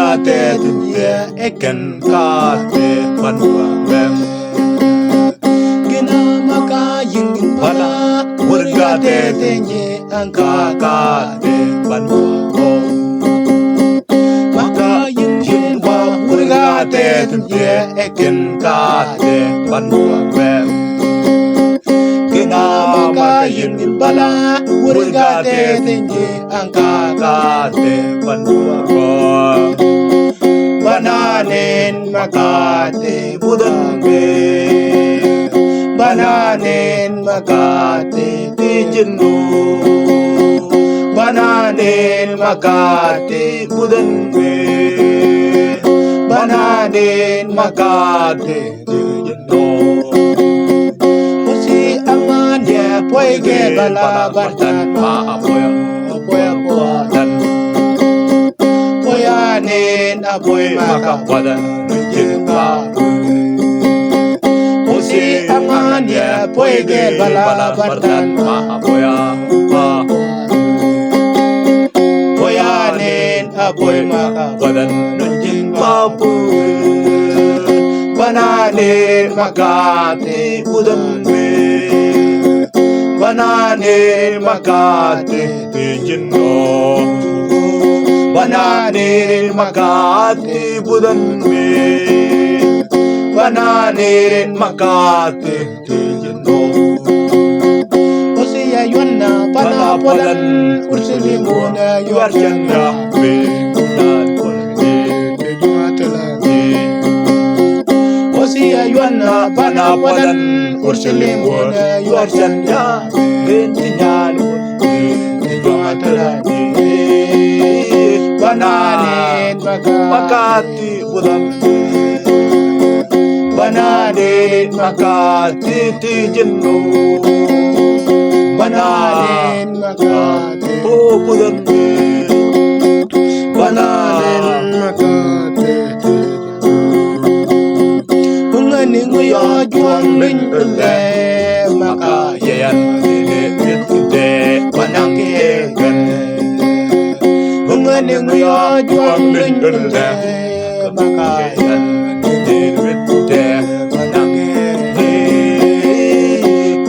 Urgate tunye eken kate banwa bem. Gina maka yingin pala Urgate tunye anka kate banwa o. Maka yingin wa urgate tunye eken kate banwa bem. Gina maka yingin pala urgate tunye anka kate banwa o. Bananen makate budambe, bananen makate tijenu, bananen makate budambe, bananen makate tijenu. Musi amanya poige bala bartan ma apoya dan poyanen apoy maka makawadan jilpa. Musi amanya poige bala bartan ma apoya ma poyanen apoy maka wadan jilpa pu. Banane makate budambe, banane makate tijino, banane makate budambe, banane makate tijino. Musi ayuna pana podan ursilimuna Yuarjanda be kudan kolde tejuatelani. Musi ayuna pana podan Ursilimuna yuarjanda be tinyalu tejuatelani. Bananen Makati budambe, bananen makati tijino, Bananen makate oh budambe, Bananen makate Ungani nguyo juang ling ule maka yayan de Panangkegan Ungani nguyo juang ling ule maka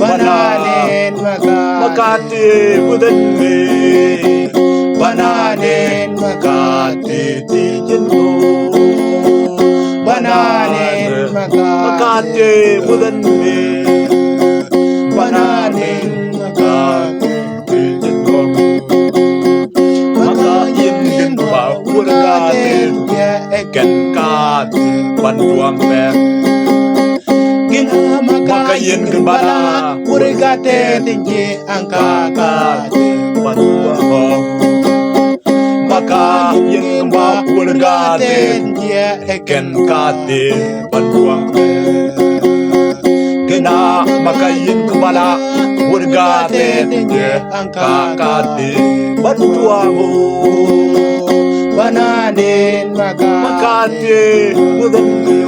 Bananen makati budambe, Bananen makati tijino, Bananen makati budambe, Bananen makati tijino. Makayin ba urgate eken kate banduang ber. Gina Makayin gembala urigate tinggi angka kate banduang. Makayin ba urgate eken kate banduang ber. Gina makayin gembala urgate angka kate banduang. Bananen Makati budambe,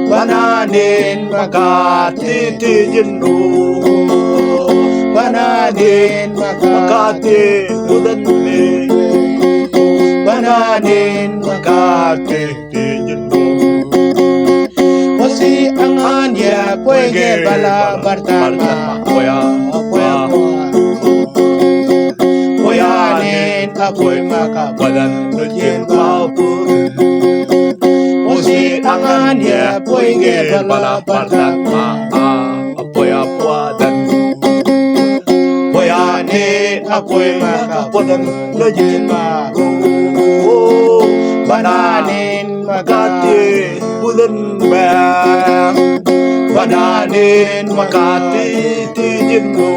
bananen makati tijino, Bananen makati budambe, Bananen makati tijino. Musi angan ya puege bala bartana Poya Poyanen apoy maka wadan nujin papu. Musi angan ya puege bala bartana Poya wadan. Poyanen apoy maka Wadan nujin papu bananen makati bulan bang, bananen makati tijino,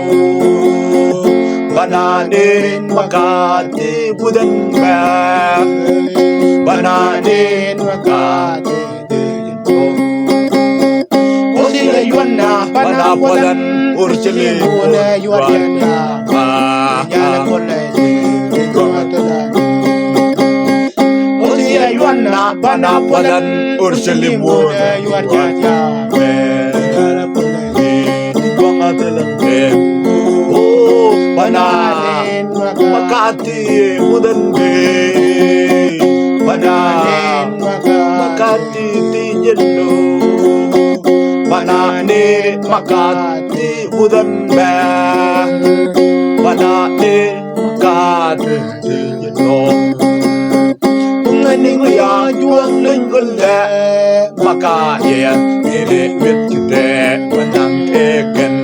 bananen makati bulan bang, bananen makati tijino. Musi ayuna Panapalan ursili muna yuarjanda Jala kolay Musi ayuna panapalan ursili muna yuarjanda Jala kolay Bananen makati bulan bang, bananen makati ti jeno banane makati budan ba banane makati ti jeno nganing ya juang ling ulle makaya ini mit kite banang keken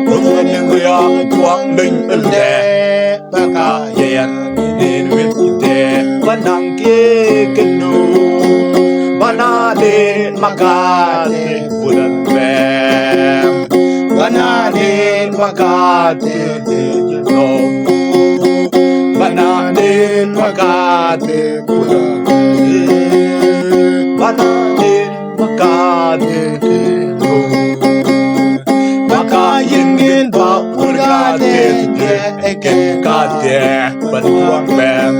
nganing ya juang ling ulle makaya ini mit kite banang keken banane makati budan ba banane makati ti jeno bananin makati pulang bananin makati kilo makayingin ba urgate eken kate bantuang bem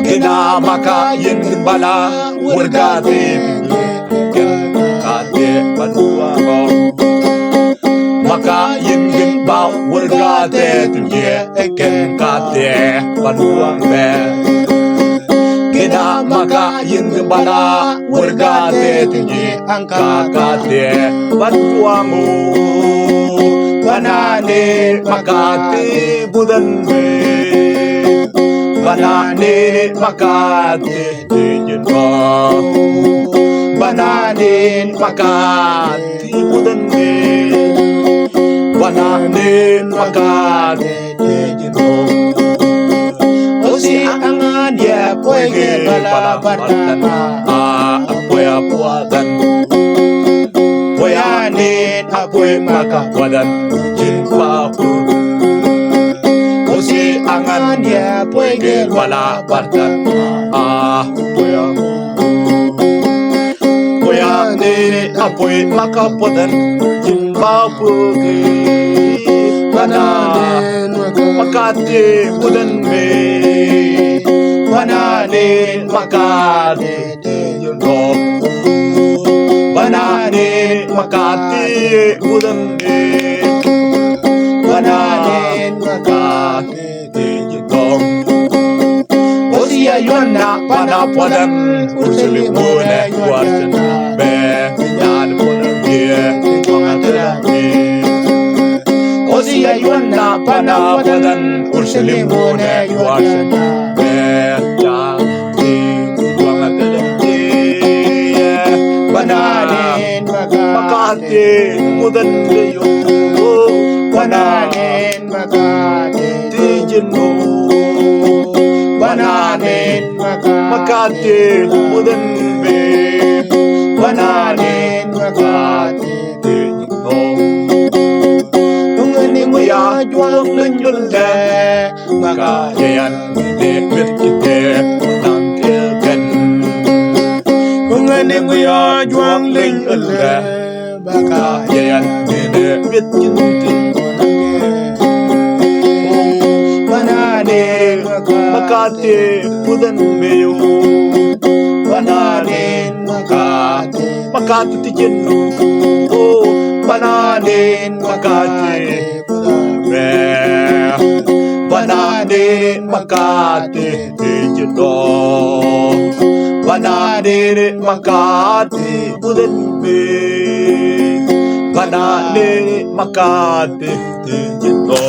kina makayin bala urgate eken kate bantuang makayingin ba urgate eken kate bantuang be kina makayingin bala urgate angka kate bantuang banane makati budan be banane makati jeno banane makati budan be bananin makati jeno Osi angan ya puege bala bartana apoy apuadan Poyanin apoy makawadan jinpapu Osi angan ya puege bala bartana apoy poyanin apoy makawadan jinpapu bananin makati budan be bananin makati jeno bananin makati budan be bananin makati jeno osia yona panapodan urselimune yuartana be yan podan ye tuangatana Osia yuanna panapadan urselimune yuartana be yan tuangatana bananin makati mudan leyo bananin makati tijeno bananin makati mudan be bananin makati tijeno Tunganing ya juang lenjulle makayan ini berkite tangkelkan menganing ya juang lenjulle makayan ini berkite bananin makati budan meyo bananin makati tijeno bananin makati bananin makati tijeno bananin makati budan be bananin makati tijeno